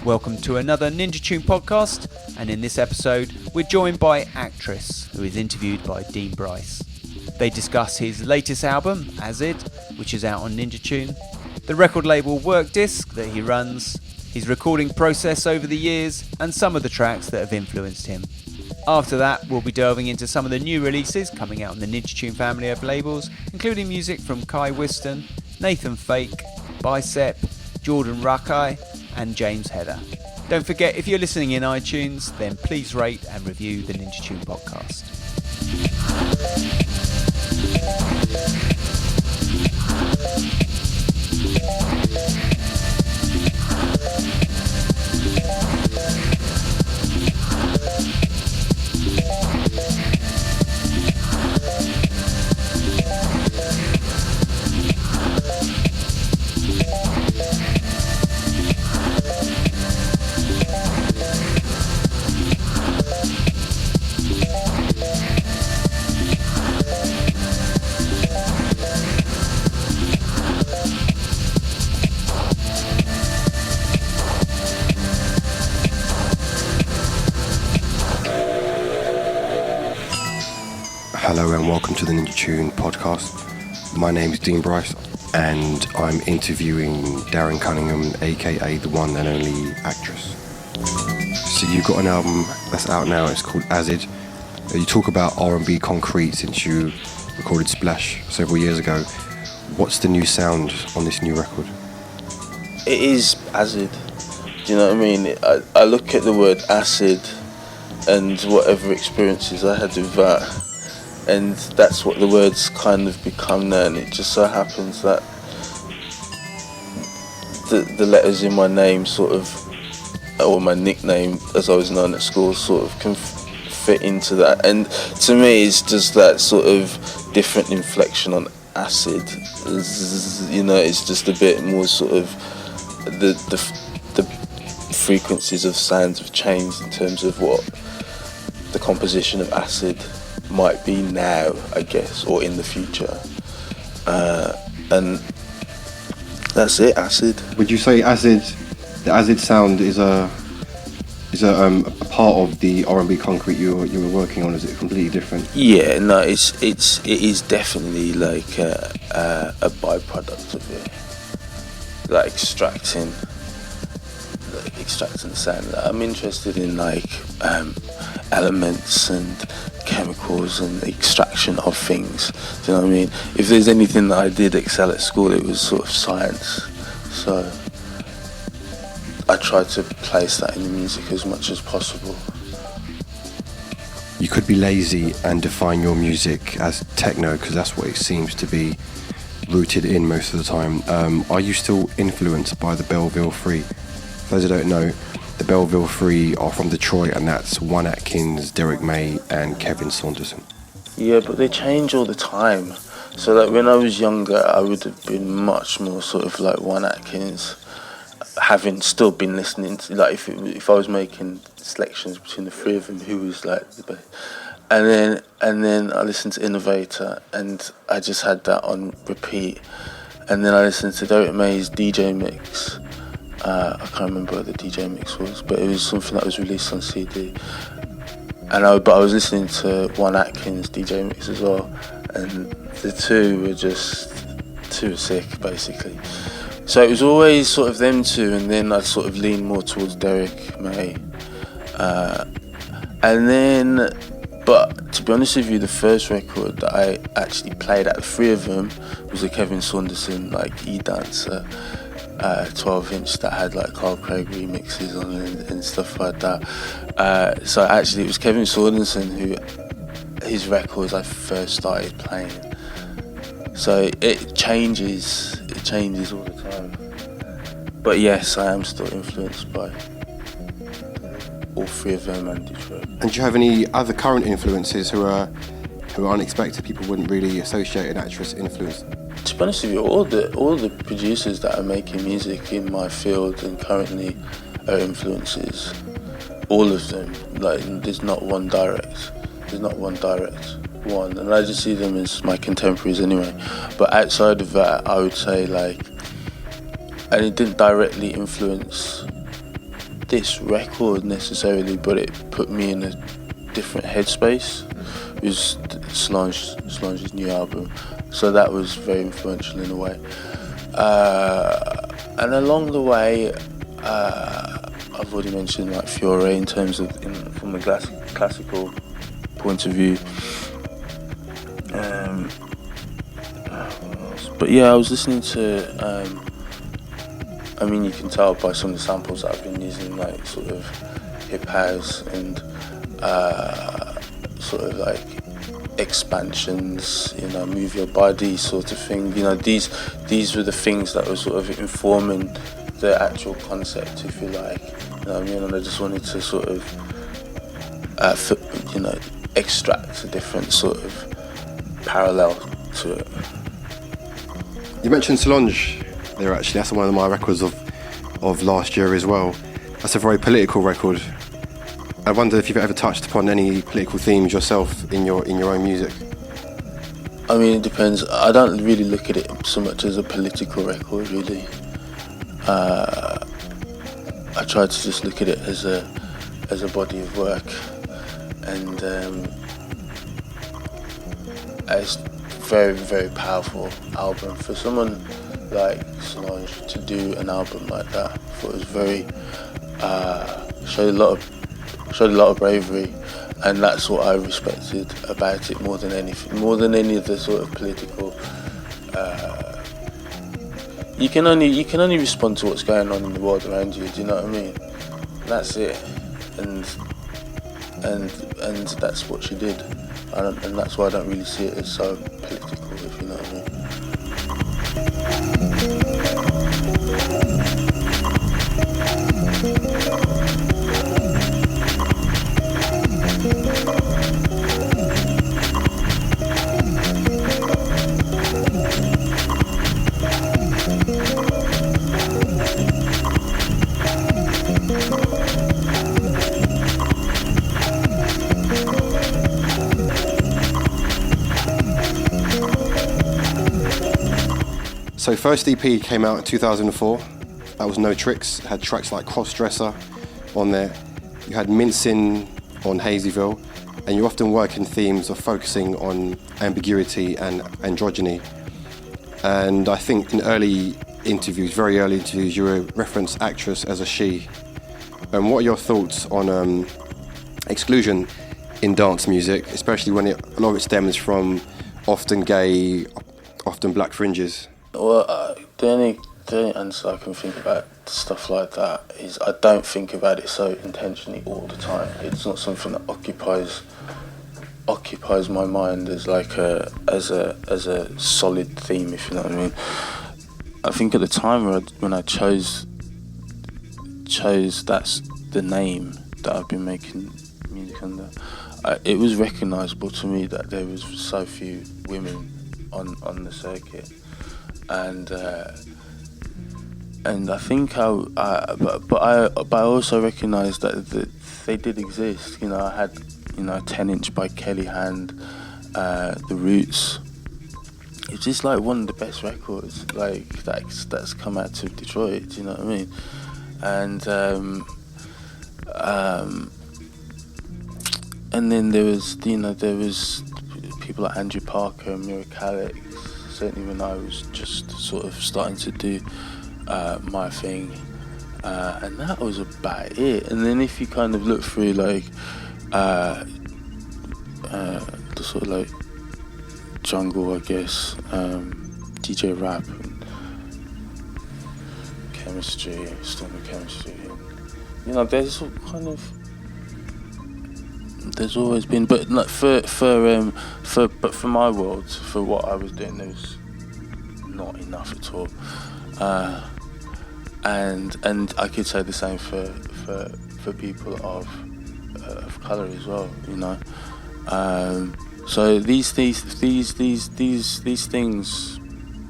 Welcome to another Ninja Tune podcast, and in this episode we're joined by Actress, who is interviewed by Dean Bryce. They discuss his latest album, Acid, which is out on Ninja Tune, the record label Work Disc that he runs, his recording process over the years, and some of the tracks that have influenced him. After that, we'll be delving into some of the new releases coming out in the Ninja Tune family of labels, including music from Whiston, Nathan Fake, Bicep, Jordan Rakei and James Heather. Don't forget, if you're listening in iTunes, then please rate and review the Ninja Tune podcast. Hello and welcome to the Ninja Tune podcast. My name is Dean Bryce and I'm interviewing Darren Cunningham, aka the one and only Actress. So you've got an album that's out now, it's called Acid. You talk about R&B concrete since you recorded Splash several years ago. What's the new sound on this new record? It is acid. Do you know what I mean? I look at the word acid and whatever experiences I had with that, and that's what the words kind of become now, and it just so happens that the letters in my name sort of, or my nickname as I was known at school, sort of can fit into that. And to me it's just that sort of different inflection on acid. You know, it's just a bit more sort of the frequencies of sounds have changed in terms of what the composition of acid might be now, I guess, or in the future, and that's it. Acid. Would you say the acid sound is a part of the R&B concrete you were working on? Is it completely different? Yeah, no, it is definitely like a byproduct of it, like extracting the sound. I'm interested in like elements and chemicals and the extraction of things. Do you know what I mean? If there's anything that I did excel at school, it was sort of science. So I tried to place that in the music as much as possible. You could be lazy and define your music as techno because that's what it seems to be rooted in most of the time. Are you still influenced by the Bellville Three? For those who don't know, the Bellville Three are from Detroit, and that's Juan Atkins, Derek May and Kevin Saunderson. Yeah, but they change all the time. So like when I was younger, I would have been much more sort of like Juan Atkins, having still been listening to, like if I was making selections between the three of them, who was like the best. And then I listened to Innovator, and I just had that on repeat. And then I listened to Derek May's DJ mix. I can't remember what the DJ mix was, but it was something that was released on CD. But I was listening to Juan Atkins' DJ mix as well, and the two were just too sick, basically. So it was always sort of them two, and then I'd sort of lean more towards Derek May. But to be honest with you, the first record that I actually played out of three of them was a Kevin Saunderson, like E-Dancer. 12-inch that had like Carl Craig remixes on it and stuff like that. So actually it was Kevin Saunderson who, his records I first started playing. So it changes all the time. But yes, I am still influenced by all three of them and Detroit. And do you have any other current influences who are unexpected, people wouldn't really associate an Actress influence? To be honest with you, all the producers that are making music in my field and currently are influences. All of them. Like there's not one direct one, and I just see them as my contemporaries anyway. But outside of that, I would say like, and it didn't directly influence this record necessarily, but it put me in a different headspace. It was Solange's new album, so that was very influential in a way. And along the way, I've already mentioned like Fiore in terms of from the classical point of view. But yeah, I was listening to. I mean, you can tell by some of the samples that I've been using, like sort of hip house and sort of like expansions, you know, move your body sort of thing. You know, these were the things that were sort of informing the actual concept, if you like. You know what I mean? And I just wanted to sort of, you know, extract a different sort of parallel to it. You mentioned Solange there, actually. That's one of my records of last year as well. That's a very political record. I wonder if you've ever touched upon any political themes yourself in your own music. I mean, it depends. I don't really look at it so much as a political record, really. I try to just look at it as a body of work, and it's very, very powerful album for someone like Solange to do an album like that. I thought it was very showed a lot of bravery, and that's what I respected about it more than anything, more than any of the sort of political. You can only respond to what's going on in the world around you. Do you know what I mean? That's it, and that's what she did. And that's why I don't really see it as so political, if you know what I mean. So first EP came out in 2004. That was No Tricks. It had tracks like Crossdresser on there. You had Mincin on Hazyville, and you often work in themes of focusing on ambiguity and androgyny. And I think in early interviews, very early interviews, you reference actress as a she. And what are your thoughts on exclusion in dance music, especially when a lot of it stems from often gay, often black fringes? Well, the only answer I can think about stuff like that is I don't think about it so intentionally all the time. It's not something that occupies my mind as like as a solid theme, if you know what I mean. I think at the time when I chose that's the name that I've been making music under, it was recognisable to me that there was so few women on the circuit. And I think but I also recognised that they did exist. You know, I had 10 Inch by Kelly Hand, The Roots. It's just like one of the best records like that's come out of Detroit. You know what I mean? And then there was people like Andrew Parker and Mira Calix. Certainly when I was just sort of starting to do my thing, and that was about it. And then if you kind of look through like the sort of like jungle, I guess, DJ Rap and Chemistry, Stormy Chemistry, and, there's always been, but like for my world, for what I was doing, there was not enough at all, and I could say the same for people of colour as well, you know. So these things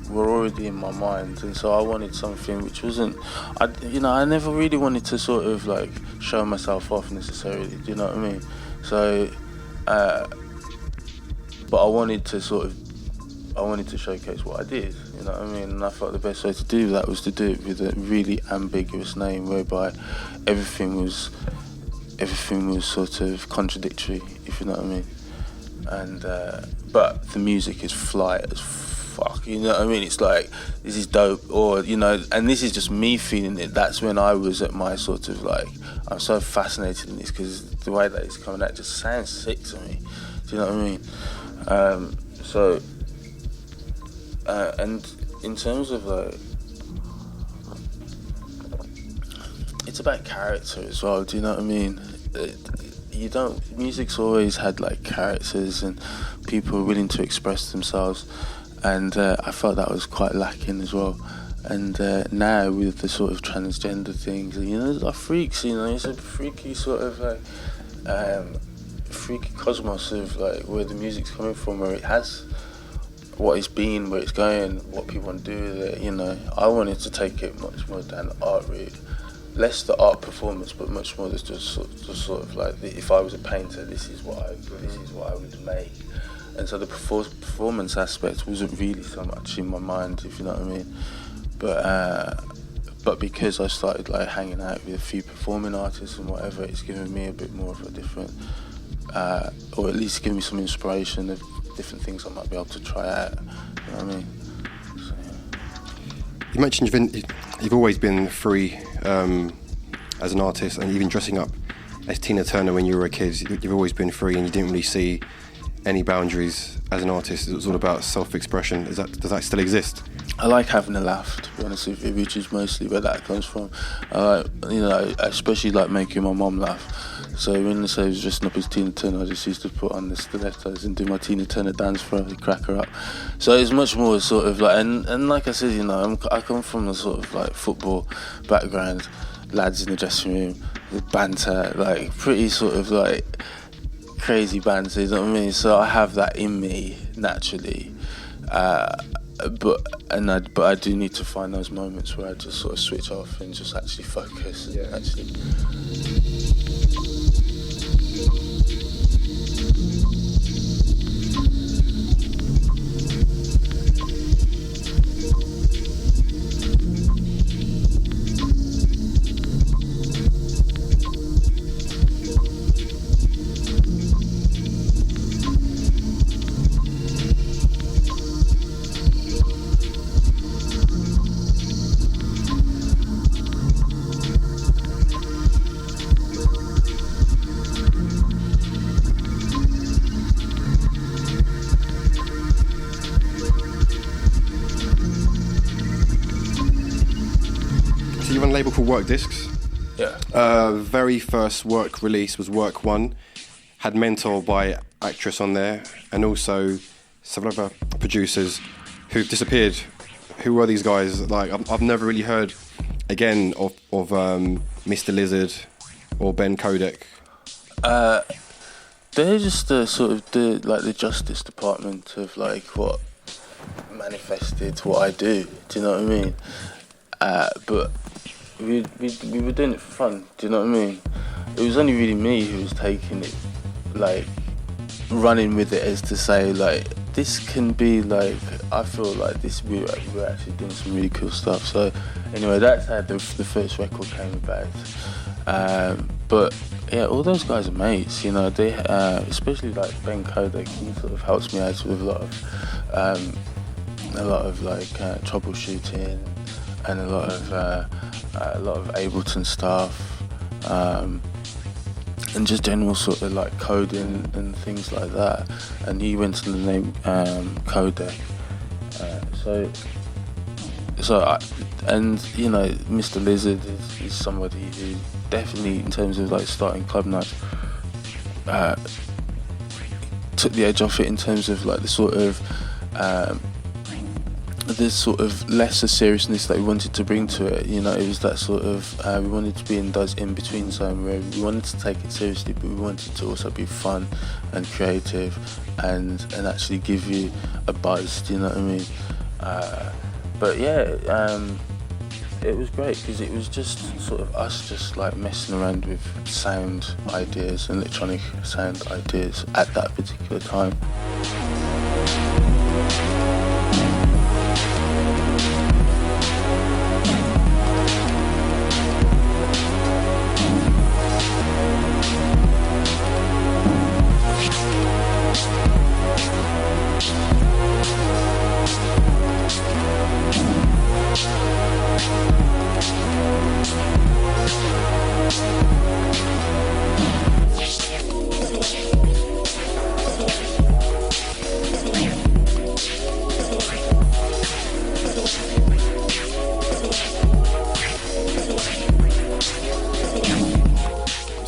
were already in my mind, and so I wanted something which wasn't, I never really wanted to sort of like show myself off necessarily. Do you know what I mean? So, but I wanted to showcase what I did. You know what I mean? And I felt the best way to do that was to do it with a really ambiguous name, whereby everything was sort of contradictory, if you know what I mean. And but the music is fly as fuck, you know what I mean? It's like, this is dope, or, you know, and this is just me feeling it. That's when I was at my sort of like, I'm so fascinated in this because the way that it's coming out just sounds sick to me. Do you know what I mean? And in terms of like, it's about character as well, do you know what I mean? Music's always had like characters and people are willing to express themselves, and I felt that was quite lacking as well. And now with the sort of transgender things, you know, like freaks, you know, it's a freaky sort of like freaky cosmos of like where the music's coming from, where it has what it's been, where it's going, what people want to do with it. You know, I wanted to take it much more down the art route, less the art performance, but much more just sort of like, if I was a painter, this is what I would make. And so the performance aspect wasn't really so much in my mind, if you know what I mean. But because I started like hanging out with a few performing artists and whatever, it's given me a bit more of a different, or at least given me some inspiration of different things I might be able to try out. You know what I mean? So, yeah. You mentioned you've always been free as an artist, and even dressing up as Tina Turner when you were a kid. You've always been free, and you didn't really see any boundaries as an artist. It was all about self-expression. Does that still exist? I like having a laugh, to be honest with you, which is mostly where that comes from. I like, you know, I especially like making my mum laugh. So when I say I was dressing up as Tina Turner, I just used to put on the stilettos and do my Tina Turner dance for her to crack her up. So it's much more sort of like, and like I said, you know, I come from a sort of like football background, lads in the dressing room, the banter, like pretty sort of like crazy banter, you know what I mean? So I have that in me naturally. But I do need to find those moments where I just sort of switch off and just actually focus. Yeah. You run a label called Work Discs. Yeah. Very first work release was Work One. Had Mentor by Actress on there, and also several other producers who've disappeared. Who were these guys? Like I've never really heard again of Mr. Lizard or Ben Kodak. They're just the sort of the Justice Department of like what manifested what I do. Do you know what I mean? But we were doing it for fun. Do you know what I mean? It was only really me who was taking it, like running with it, as to say like, this can be like, I feel like this, we're actually doing some really cool stuff. So anyway, that's how the first record came about. But yeah, all those guys are mates, you know. They especially like Ben Kodak, he sort of helps me out with a lot of like troubleshooting and a lot of Ableton stuff, and just general sort of like coding and things like that. And he went to the name Kodak. And you know, Mr. Lizard is somebody who definitely, in terms of like starting club nights, took the edge off it in terms of like the sort of lesser seriousness that we wanted to bring to it. You know, it was that sort of we wanted to be in those in between zone where we wanted to take it seriously, but we wanted to also be fun and creative and actually give you a buzz. Do you know what I mean? But yeah, it was great because it was just sort of us just like messing around with sound ideas and electronic sound ideas at that particular time.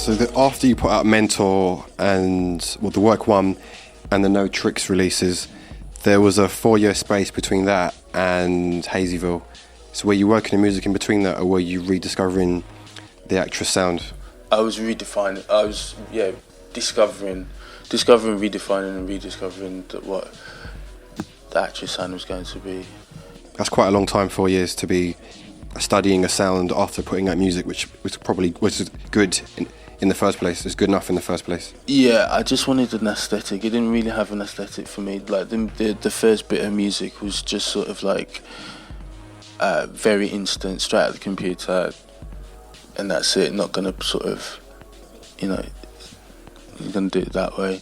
So after you put out Mentor and the Work One and the No Tricks releases, there was a 4-year space between that and Hazyville. So were you working in music in between that, or were you rediscovering the Actress sound? I was redefining. I was discovering, redefining, and rediscovering what the Actress sound was going to be. That's quite a long time, 4 years, to be studying a sound after putting out music, which was good in the first place. It's good enough in the first place. Yeah, I just wanted an aesthetic. It didn't really have an aesthetic for me. Like the first bit of music was just sort of like very instant, straight out of the computer, and that's it. Not gonna sort of, you're gonna do it that way.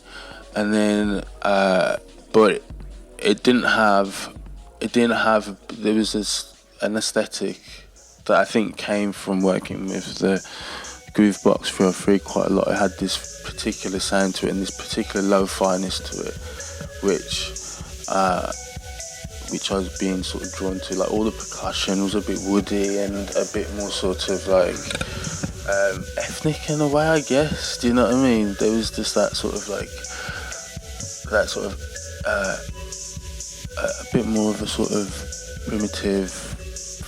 And then, but it didn't have. There was an aesthetic that I think came from working with the Groovebox 303 quite a lot. It had this particular sound to it and this particular lo-fi-ness to it, which I was being sort of drawn to. Like all the percussion was a bit woody and a bit more sort of like ethnic in a way, I guess. Do you know what I mean? There was just that sort of a bit more of a sort of primitive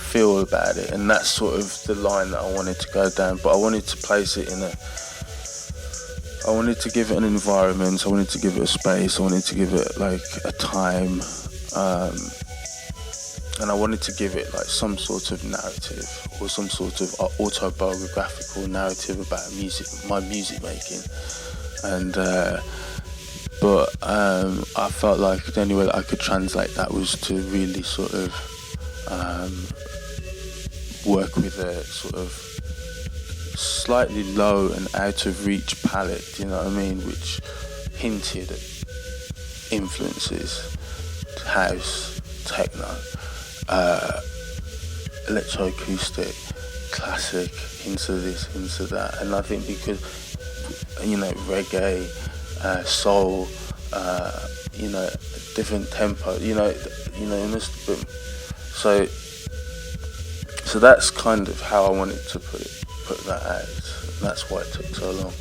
feel about it, and that's sort of the line that I wanted to go down. But I wanted to place it I wanted to give it an environment, I wanted to give it a space, I wanted to give it like a time, and I wanted to give it like some sort of narrative or some sort of autobiographical narrative about my music making. And but I felt like the only way that I could translate that was to really sort of work with a sort of slightly low and out of reach palette, you know what I mean, which hinted at influences, house, techno, electroacoustic, classic, into this, into that. And I think because, reggae, soul, different tempo, so that's kind of how I wanted to put that out. That's why it took so long.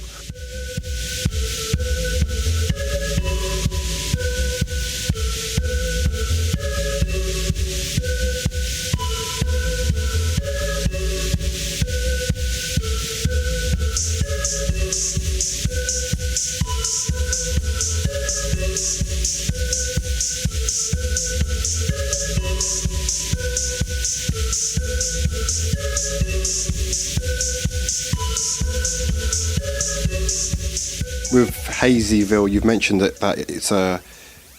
With Hazyville, you've mentioned that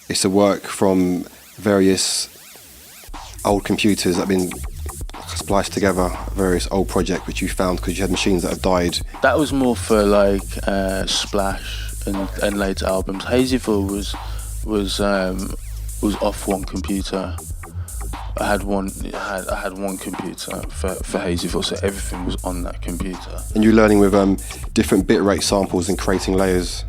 it's a work from various old computers that have been spliced together, various old projects which you found because you had machines that have died. That was more for like Splash and later albums. Hazyville was off one computer. I had one computer for Hazyville, so everything was on that computer. And you're learning with different bitrate samples and creating layers.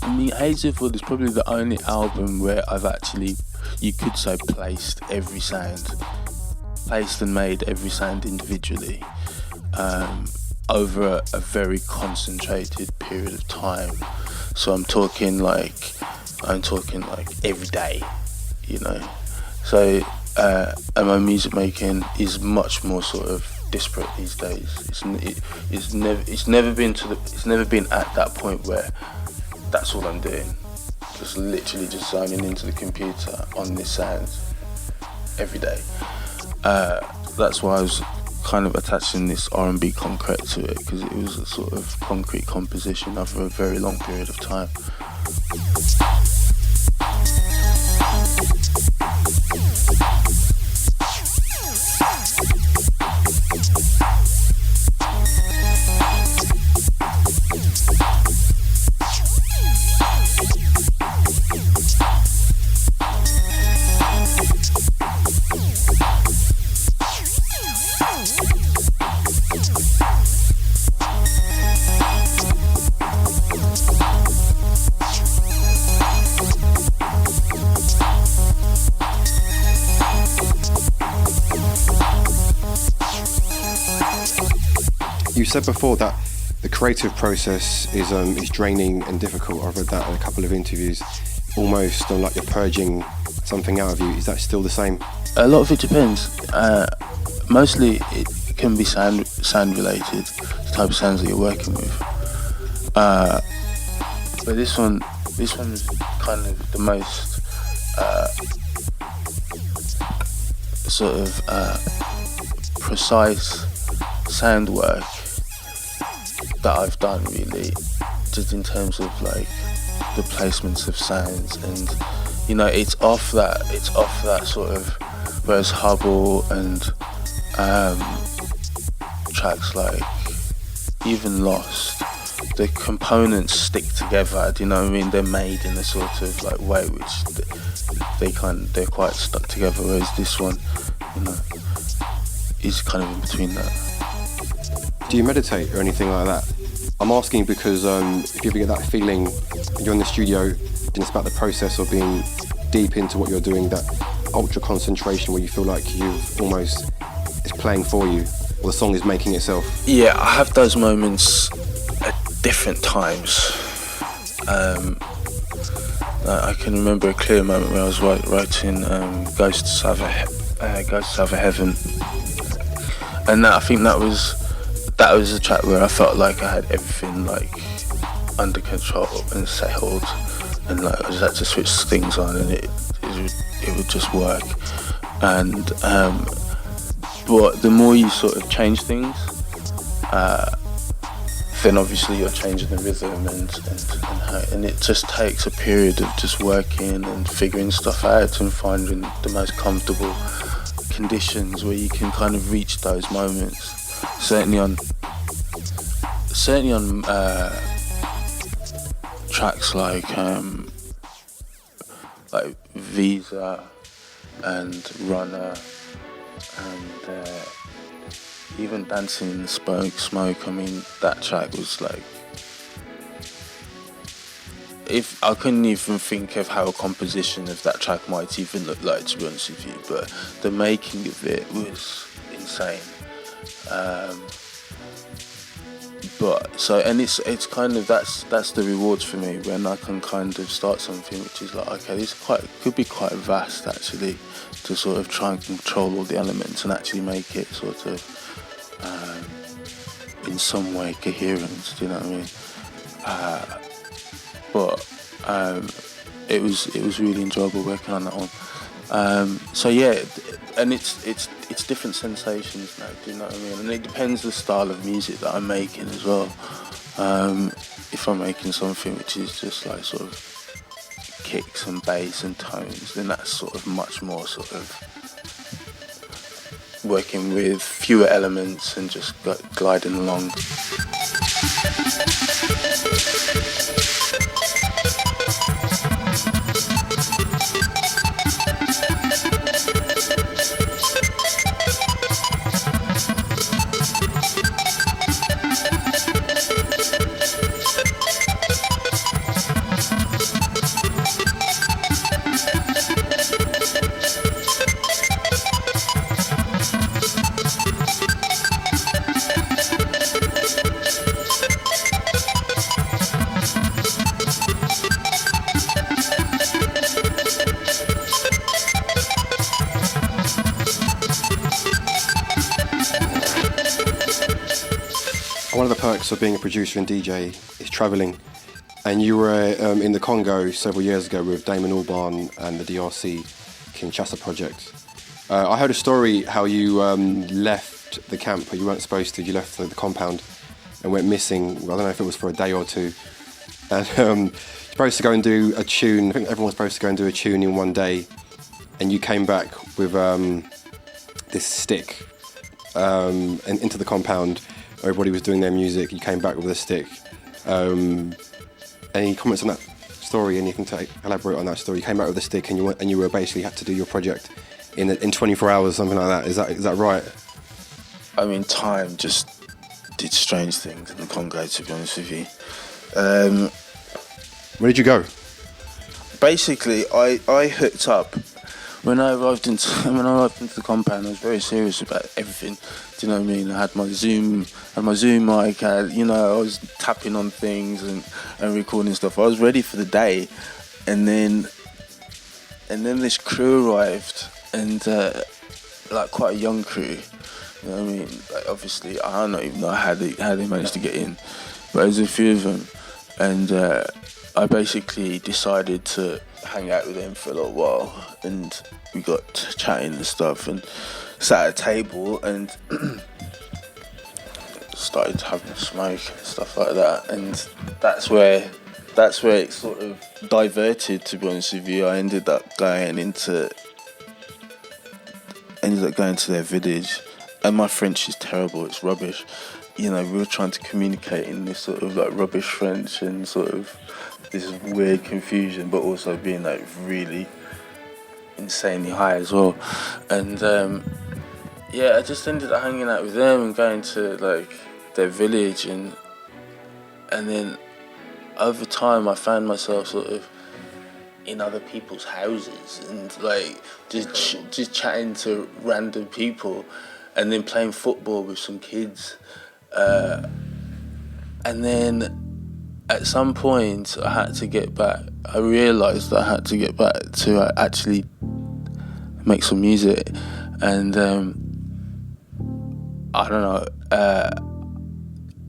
I mean, Hazyville is probably the only album where I've actually, you could say, placed and made every sound individually over a very concentrated period of time. So I'm talking like every day, So, and my music making is much more sort of disparate these days. It's never been at that point where that's all I'm doing. Just literally just zoning into the computer on this sound every day. That's why I was kind of attaching this R&B concrete to it, because it was a sort of concrete composition over a very long period of time. You said before that the creative process is draining and difficult. I've read that in a couple of interviews. Almost like you're purging something out of you. Is that still the same? A lot of it depends. Mostly it can be sound related, the type of sounds that you're working with. But this one was kind of the most sort of precise sound work that I've done, really, just in terms of like the placements of sounds, and you know, it's off that sort of, whereas Hubble and tracks like even Lost, the components stick together, do you know what I mean? They're made in a sort of like way which they're quite stuck together, whereas this one, you know, is kind of in between that. Do you meditate or anything like that? I'm asking because if you ever get that feeling you're in the studio and it's about the process of being deep into what you're doing, that ultra concentration where you feel like it's playing for you, or the song is making itself. Yeah, I have those moments at different times. I can remember a clear moment where I was writing Ghosts of Heaven, and I think that was a track where I felt like I had everything like under control and settled, and like I just had to switch things on, and it would just work. And but the more you sort of change things, then obviously you're changing the rhythm, and it just takes a period of just working and figuring stuff out and finding the most comfortable conditions where you can kind of reach those moments. Certainly on tracks like Visa and Runner and even Dancing in the Smoke. I mean, that track was like, if I couldn't even think of how a composition of that track might even look like, to be honest with you, but the making of it was insane. But so, and it's kind of that's the rewards for me, when I can kind of start something which is like, okay, this could be quite vast actually, to sort of try and control all the elements and actually make it sort of in some way coherent, do you know what I mean? But it was really enjoyable working on that one. So yeah, and it's different sensations now, do you know what I mean? And it depends the style of music that I'm making as well. If I'm making something which is just like sort of kicks and bass and tones, then that's sort of much more sort of working with fewer elements and just gliding along. One of the perks of being a producer and DJ is travelling, and you were in the Congo several years ago with Damon Albarn and the DRC Kinshasa project. I heard a story how you left the camp, but you weren't supposed to. You left the compound and went missing. I don't know if it was for a day or two. And you're supposed to go and do a tune. I think everyone's supposed to go and do a tune in one day, and you came back with this stick and into the compound. Everybody was doing their music. You came back with a stick. Any comments on that story? Anything to elaborate on that story? You came back with a stick, and you were basically had to do your project in 24 hours, something like that. Is that right? I mean, time just did strange things in the Congo, to be honest with you. Where did you go? Basically, I hooked up When I arrived into the compound, I was very serious about everything. Do you know what I mean? I had my Zoom mic. I was tapping on things and recording stuff. I was ready for the day, and then this crew arrived, and like quite a young crew. You know what I mean? Like, obviously, I don't even know how they managed to get in, but there's a few of them, and I basically decided to hang out with them for a little while, and we got chatting and stuff, and sat at a table and started having a smoke and stuff like that, and that's where it sort of diverted. To be honest with you, I ended up going to their village, and my French is terrible. It's rubbish. We were trying to communicate in this sort of like rubbish French and sort of this weird confusion, but also being like really insanely high as well. And I just ended up hanging out with them and going to like their village, and then over time I found myself sort of in other people's houses and like just chatting to random people, and then playing football with some kids, and then at some point I had to get back. I realised that I had to get back to actually make some music, and I don't know,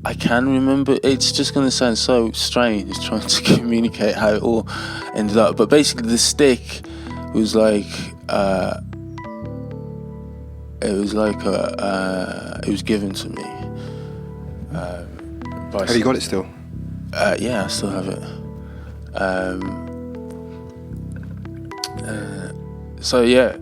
I can remember, it's just going to sound so strange trying to communicate how it all ended up, but basically the stick was like, it was given to me. Have you got it still? Yeah, I still have it. So yeah,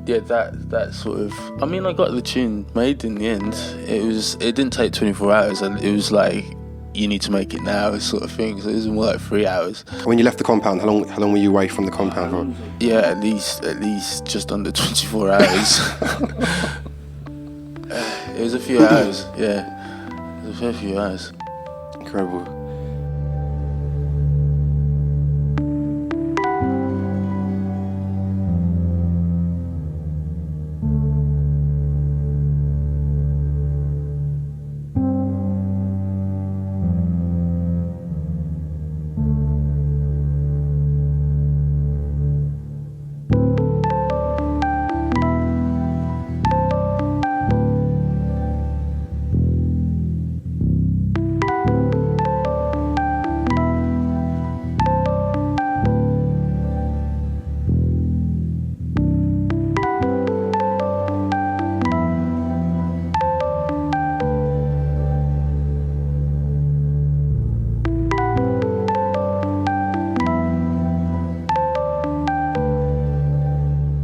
that sort of. I mean, I got the tune made in the end. It didn't take 24 hours, and it was like, you need to make it now, sort of thing. So it was more like 3 hours. When you left the compound, how long were you away from the compound for? Yeah, at least just under 24 hours. It was a few hours. Yeah, it was a fair few hours. Incredible.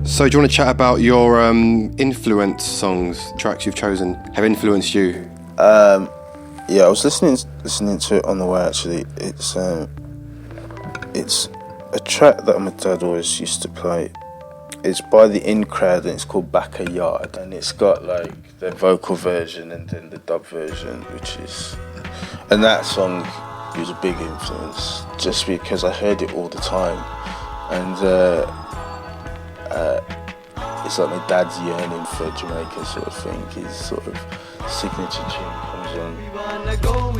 So do you want to chat about your influence songs, tracks you've chosen, have influenced you? Yeah, I was listening to it on the way actually. It's a track that my dad always used to play. It's by the In Crowd and it's called Backyard, and it's got like the vocal version and then the dub version, and that song was a big influence just because I heard it all the time, and it's like my dad's yearning for Jamaica sort of thing. His sort of signature tune comes on. We wanna go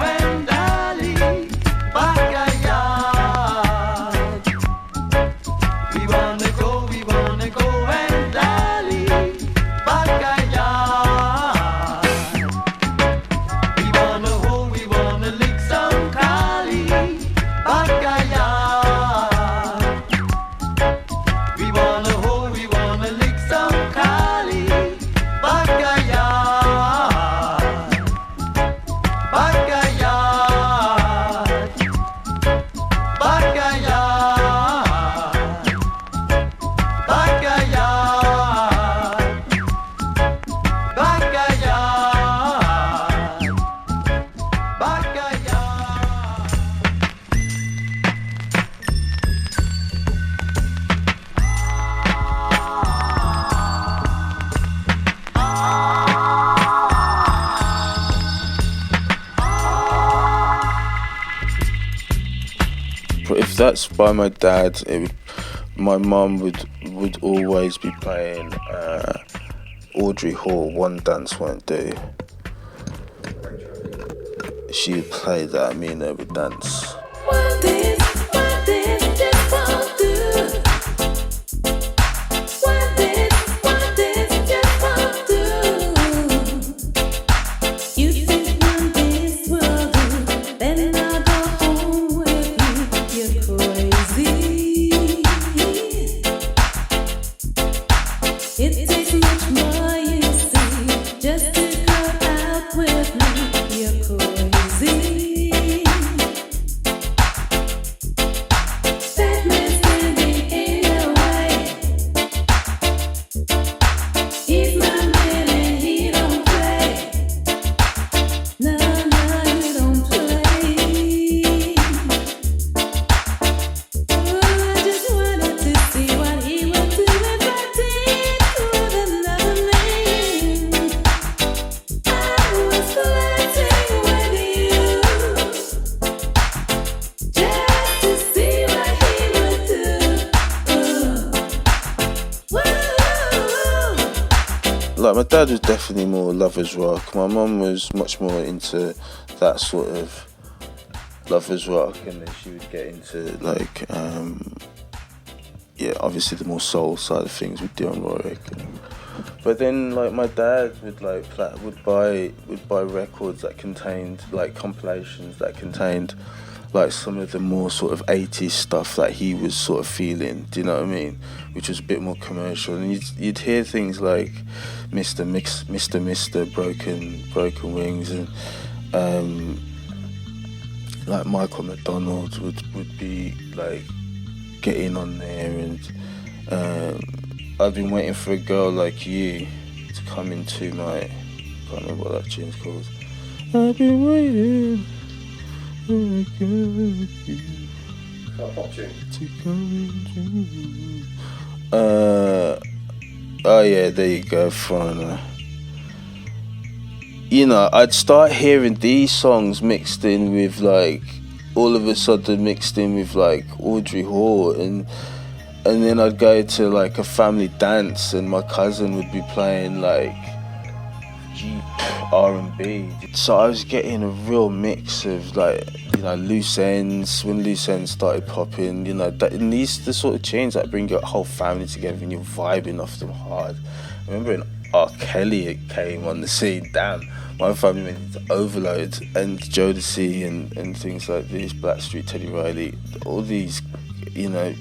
and dally, backyard. We wanna go and dally, backyard. We wanna lick some Cali, backyard. If that's by my dad, it would my mum would always be playing Audrey Hall, One Dance Won't Do. She would play that, me and her would dance. Like, my dad was definitely more lovers rock. My mum was much more into that sort of lovers rock, and then she would get into like, obviously the more soul side of things with Dionne Warwick. But then, like, my dad would buy records that contained like compilations that contained like some of the more sort of 80s stuff that he was sort of feeling, do you know what I mean? Which was a bit more commercial. And you'd hear things like Mr. Broken Wings, and like Michael McDonald would be like getting on there, and I've been waiting for a girl like you to come into my, I can't remember what that tune's called. I've been waiting. Oh yeah, there you go, Foreigner. You know, I'd start hearing these songs mixed in with like, all of a sudden mixed in with like Audrey Hall, and then I'd go to like a family dance and my cousin would be playing like Jeep R&B. So I was getting a real mix of like, you know, loose ends, when loose ends started popping, you know, and these the sort of tunes that bring your whole family together and you're vibing off them hard. I remember when R. Kelly came on the scene, damn, my family went into overload, and Jodeci and things like this, Blackstreet, Teddy Riley, all these, you know,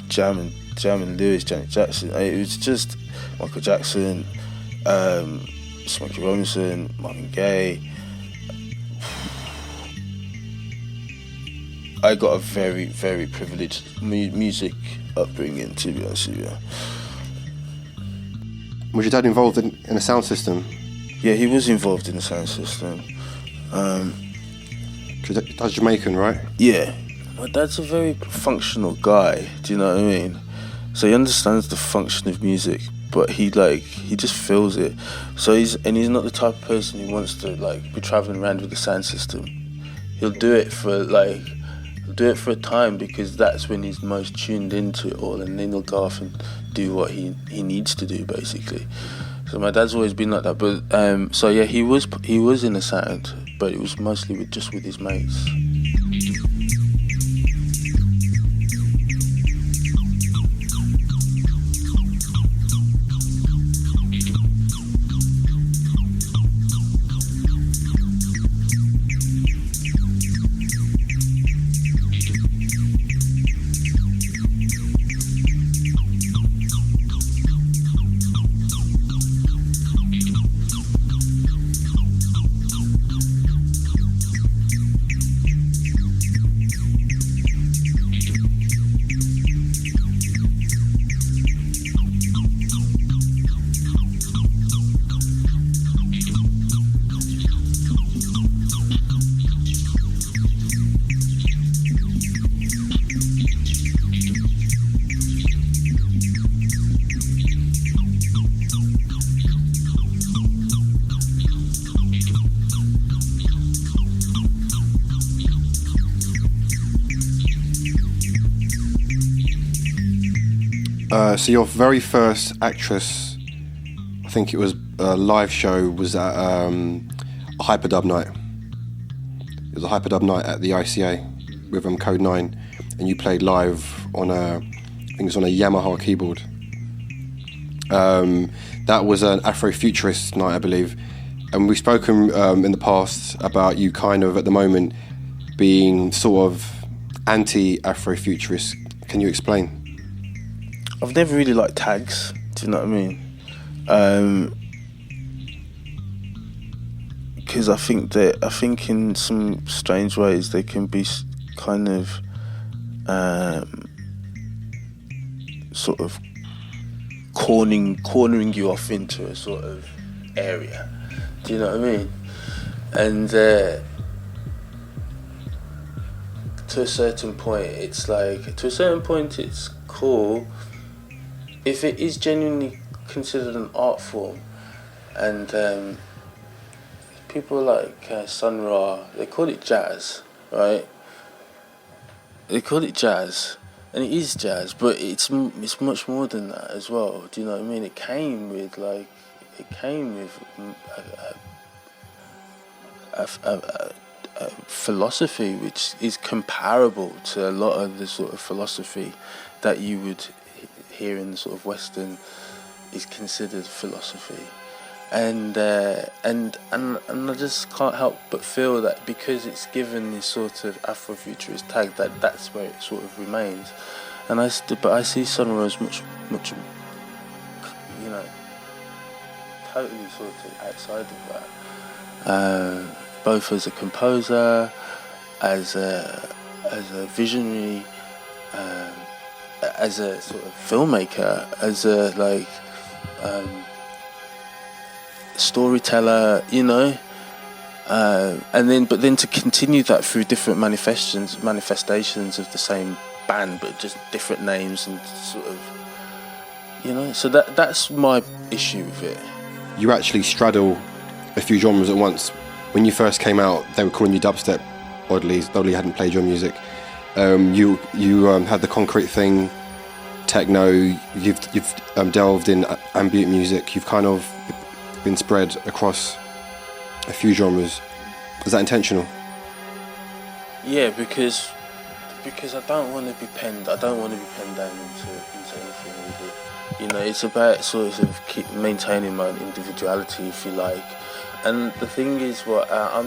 Jam and Lewis, Janet Jackson. It was just Michael Jackson, Smokey Robinson, Marvin Gaye. I got a very, very privileged music upbringing, to be honest with you. Was your dad involved in a sound system? Yeah, he was involved in the sound system. Dad's Jamaican, right? Yeah. My dad's a very functional guy, do you know what I mean? So he understands the function of music, but he just feels it. So he's not the type of person who wants to like be travelling around with a sound system. He'll do it for a time, because that's when he's most tuned into it all, and then he'll go off and do what he needs to do, basically. So my dad's always been like that. But so yeah, he was in the sound, but it was mostly with his mates. So your very first Actress, I think it was a live show, was at a Hyperdub night. It was a Hyperdub night at the ICA with Code 9, and you played live on I think it was on a Yamaha keyboard. That was an Afrofuturist night, I believe. And we've spoken in the past about you kind of at the moment being sort of anti-Afrofuturist. Can you explain? I've never really liked tags. Do you know what I mean? Because I think in some strange ways they can be kind of sort of cornering you off into a sort of area. Do you know what I mean? And to a certain point, it's cool if it is genuinely considered an art form. And people like Sun Ra, they call it jazz, right? They call it jazz, and it is jazz, but it's much more than that as well. Do you know what I mean? It came with a philosophy which is comparable to a lot of the sort of philosophy that you would hear in the sort of Western is considered philosophy. And I just can't help but feel that because it's given this sort of Afrofuturist tag, that's where it sort of remains. And I see Sun Ra as much, totally sort of outside of that. Both as a composer, as a visionary, as a sort of filmmaker, as a storyteller, but then to continue that through different manifestations of the same band, but just different names and sort of, so that's my issue with it. You actually straddle a few genres at once. When you first came out, they were calling you dubstep, oddly, though you hadn't played your music. You had the concrete thing, techno. You've delved in ambient music. You've kind of been spread across a few genres. Was that intentional? Yeah, because I don't want to be penned down into anything really. It's about sort of keep maintaining my own individuality, if you like. And the thing is, I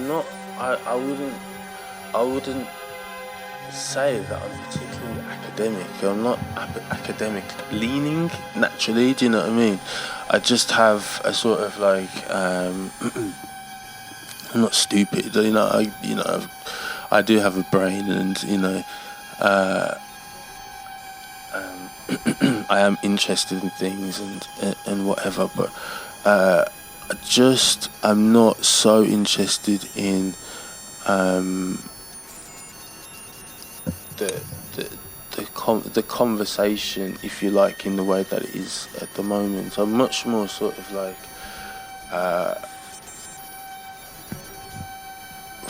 wouldn't say that I'm particularly academic. I'm not academic leaning naturally. Do you know what I mean? I just have a sort of I'm not stupid. I do have a brain, and I am interested in things and whatever. But I'm not so interested in the conversation, if you like, in the way that it is at the moment. I'm much more sort of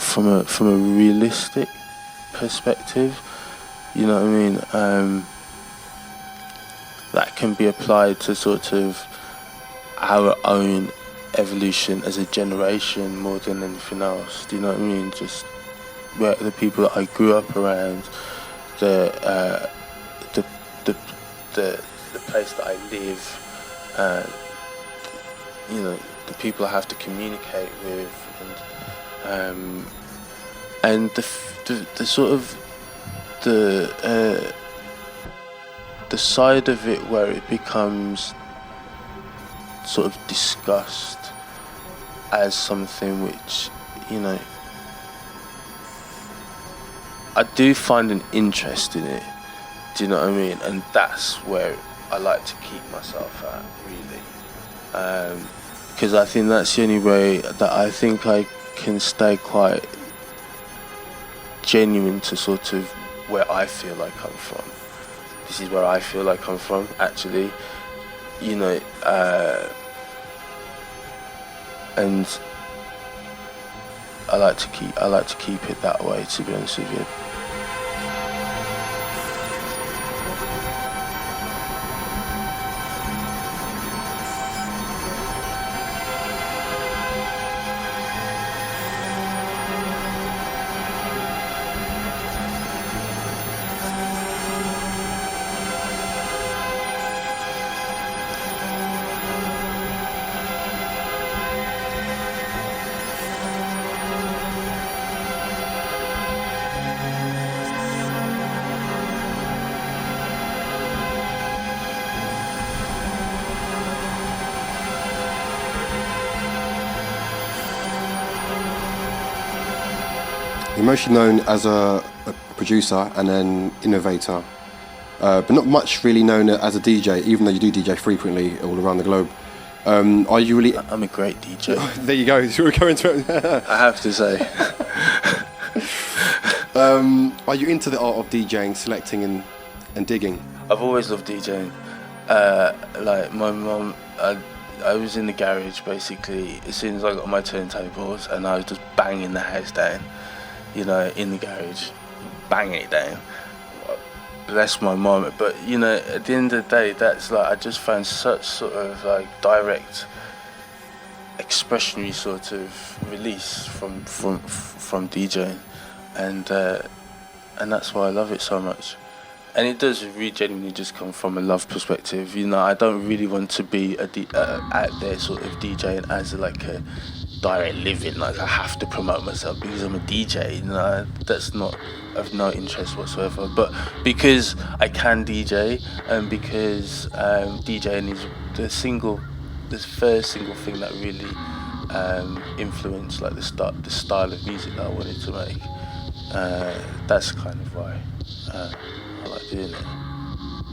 from a realistic perspective, you know what I mean? That can be applied to sort of our own evolution as a generation more than anything else. Do you know what I mean? Just where the people that I grew up around, the place that I live, the people I have to communicate with, and the sort of the side of it where it becomes sort of discussed as something which, I do find an interest in it. Do you know what I mean? And that's where I like to keep myself at, really. Because I think that's the only way that I think I can stay quite genuine to sort of where I feel I come from. This is where I feel I come from, actually. And I like to keep it that way, to be honest with you. You're mostly known as a producer and an innovator, but not much really known as a DJ, even though you do DJ frequently all around the globe. Are you really... I'm a great DJ. There you go. We're going to it. I have to say. Are you into the art of DJing, selecting and digging? I've always loved DJing. Like my mum, I was in the garage basically as soon as I got my turntables, and I was just banging the house down, in the garage, banging it down. Bless my mum, but at the end of the day, that's like I just found such sort of like direct, expressionary sort of release from DJing, and that's why I love it so much. And it does really genuinely just come from a love perspective. I don't really want to be out there sort of DJing as like a direct living. Like I have to promote myself because I'm a DJ. That's not of no interest whatsoever. But because I can DJ, and because DJing is the first single thing that really influenced like the style of music that I wanted to make. That's kind of why. I like doing it.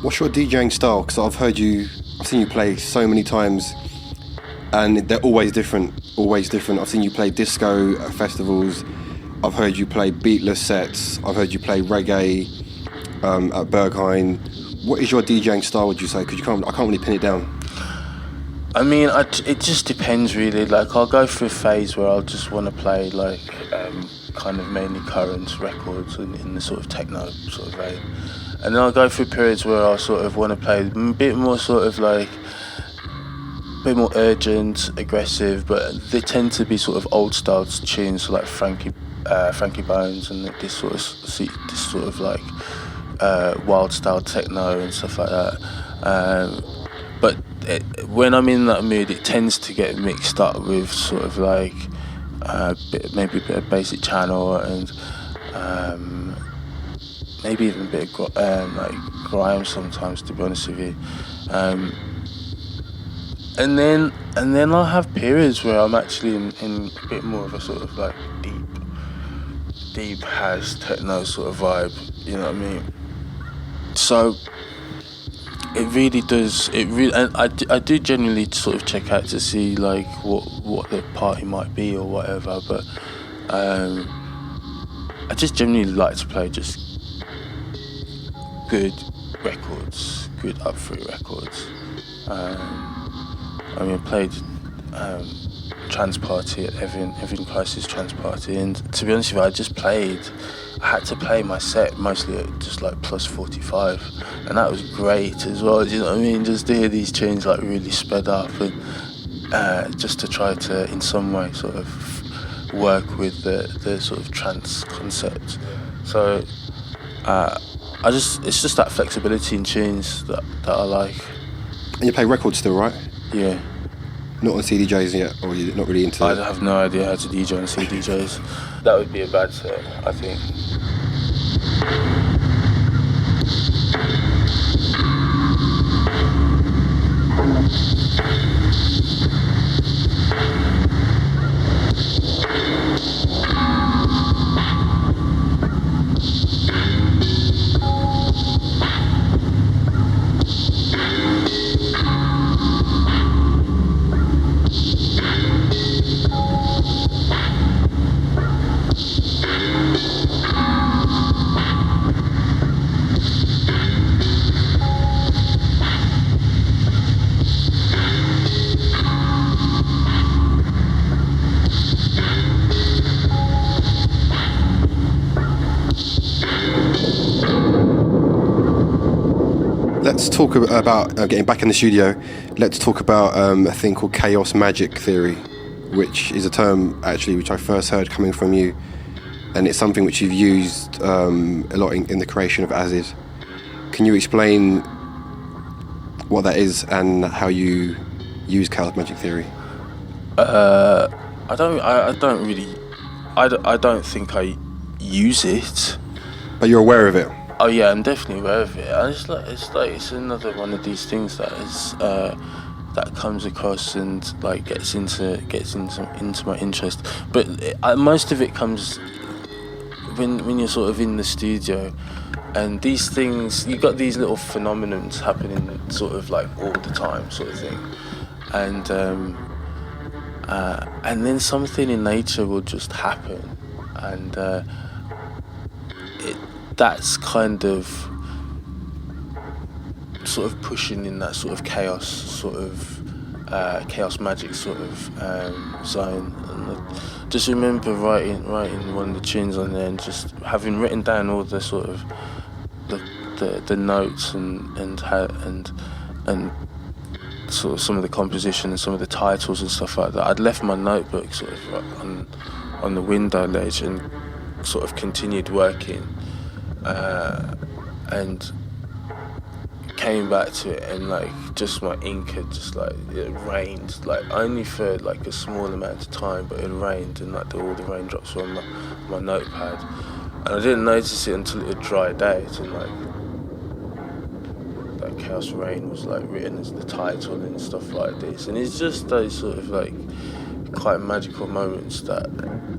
What's your DJing style? Because I've seen you play so many times, and they're always different. I've seen you play disco at festivals. I've heard you play beatless sets. I've heard you play reggae at Berghain. What is your DJing style, would you say? Because I can't really pin it down. I mean, it just depends really. Like I'll go through a phase where I'll just want to play like kind of mainly current records in the sort of techno sort of vein, and then I'll go through periods where I'll sort of want to play a bit more sort of like a bit more urgent, aggressive, but they tend to be sort of old style tunes, so like Frankie Bones and this sort of like wild style techno and stuff like that. But when I'm in that mood, it tends to get mixed up with sort of like maybe a bit of basic channel and maybe even a bit of like grime sometimes, to be honest with you. And then I'll have periods where I'm actually in a bit more of a sort of like deep house techno sort of vibe. You know what I mean? So it really does. And I do genuinely sort of check out to see like what the party might be or whatever. But I just genuinely like to play just good records, good upfront records. I mean, I played Trans Party at Evan Crisis Trans Party, and to be honest with you, I had to play my set mostly at just like plus 45, and that was great as well. You know what I mean? Just to hear these tunes like really sped up, and just to try to in some way sort of work with the sort of trance concept. So it's just that flexibility in tunes that I like. And you play records still, right? Yeah. Not on CDJs yet, or you're not really into that? I have no idea how to DJ on CDJs. That would be a bad set, I think. Let's talk about getting back in the studio. Let's talk about a thing called chaos magic theory, which is a term actually which I first heard coming from you, and it's something which you've used a lot in the creation of As Is. Can you explain what that is and how you use chaos magic theory? I don't think I use it. But you're aware of it. Oh yeah, I'm definitely aware of it. And it's another one of these things that is that comes across and like gets into my interest. But most of it comes when you're sort of in the studio, and these things, you got these little phenomenons happening sort of like all the time, sort of thing, and then something in nature will just happen, and that's kind of sort of pushing in that sort of chaos, sort of chaos magic sort of zone. And I just remember writing one of the tunes on there, and just having written down all the sort of the notes and sort of some of the composition and some of the titles and stuff like that. I'd left my notebook sort of on the window ledge and sort of continued working, and came back to it, and like just my ink had just like, it rained, like only for like a small amount of time, but it rained, and like all the raindrops were on my notepad, and I didn't notice it until it had dried out, and like Chaos Rain was like written as the title and stuff like this. And it's just those sort of like quite magical moments that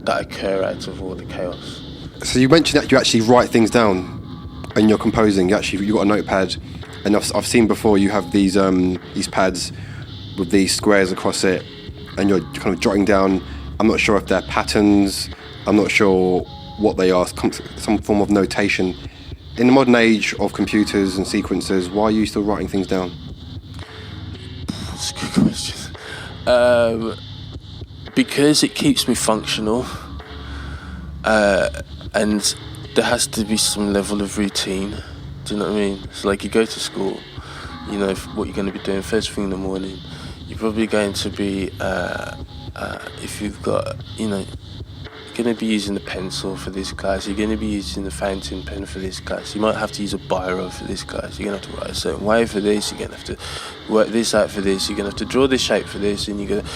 occur out of all the chaos. So you mentioned that you actually write things down when you're composing. You got a notepad, and I've seen before you have these pads with these squares across it, and you're kind of jotting down. I'm not sure if they're patterns. I'm not sure what they are. Some form of notation. In the modern age of computers and sequencers, why are you still writing things down? That's a good question. Because it keeps me functional, and there has to be some level of routine. Do you know what I mean? So like, you go to school, you know what you're going to be doing first thing in the morning. You're probably going to be, if you've got, you know, you're going to be using the pencil for this class, you're going to be using the fountain pen for this class, you might have to use a biro for this class, you're going to have to write a certain way for this, you're going to have to work this out for this, you're going to have to draw this shape for this, and you're going to...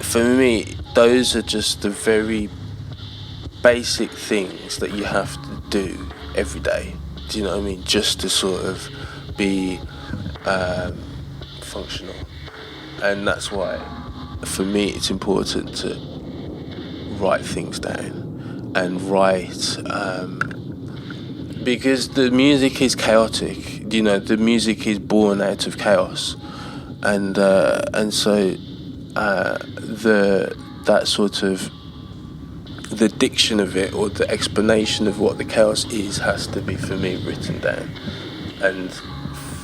For me, those are just the very basic things that you have to do every day, do you know what I mean, just to sort of be functional. And that's why, for me, it's important to write things down and write, because the music is chaotic, you know, the music is born out of chaos, and so that sort of the diction of it, or the explanation of what the chaos is, has to be, for me, written down and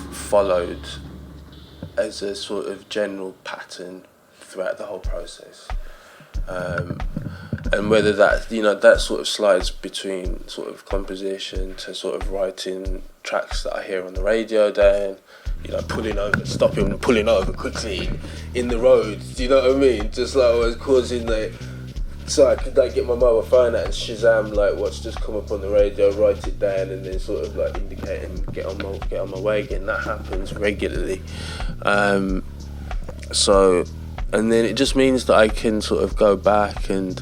followed as a sort of general pattern throughout the whole process. And whether that, you know, that sort of slides between sort of composition to sort of writing tracks that I hear on the radio down, you know, pulling over, stopping and pulling over quickly in the road, do you know what I mean? Just like I was causing so I could like get my mobile phone out and Shazam like what's just come up on the radio, write it down, and then sort of like indicate and get on my way again. That happens regularly. So, and then it just means that I can sort of go back and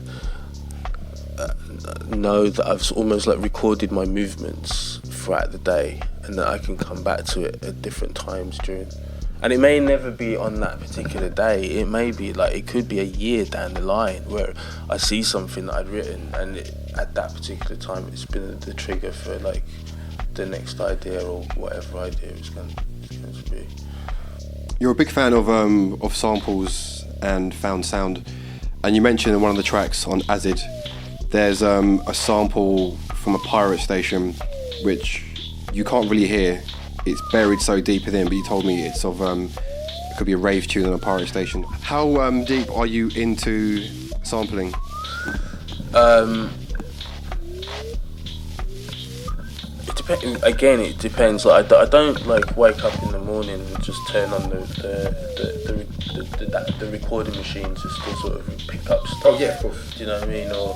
know that I've almost like recorded my movements throughout the day, and that I can come back to it at different times during. And it may never be on that particular day. It may be like, it could be a year down the line where I see something that I'd written, and at that particular time it's been the trigger for like the next idea or whatever idea it's going to be. You're a big fan of samples and found sound, and you mentioned in one of the tracks on Acid, there's a sample from a pirate station which you can't really hear. It's buried so deep within, but you told me it's of it could be a rave tune on a pirate station. How deep are you into sampling? It depends. Like I don't like wake up in the morning and just turn on the recording machine just to sort of pick up stuff. Oh yeah, of course. Do you know what I mean? Or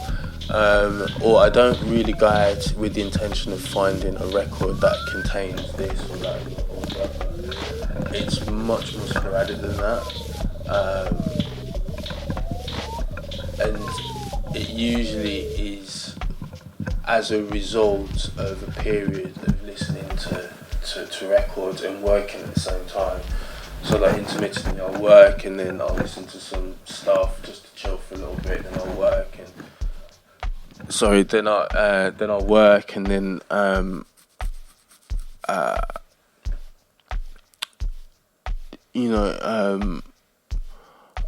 I don't really go out with the intention of finding a record that contains this or that or that. It's much more sporadic than that, and it usually is as a result of a period of listening to records and working at the same time. So like intermittently I'll work and then I'll listen to some stuff just to chill for a little bit, and I'll work. And then I work, and then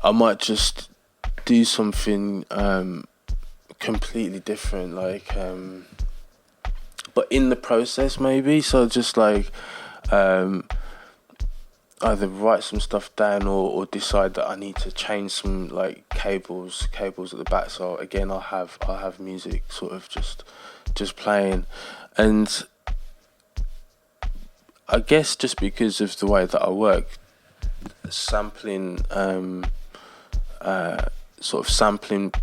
I might just do something completely different, like but in the process maybe, so just like either write some stuff down or decide that I need to change some like cables at the back. So again, I'll have music sort of just playing, and I guess just because of the way that I work, sampling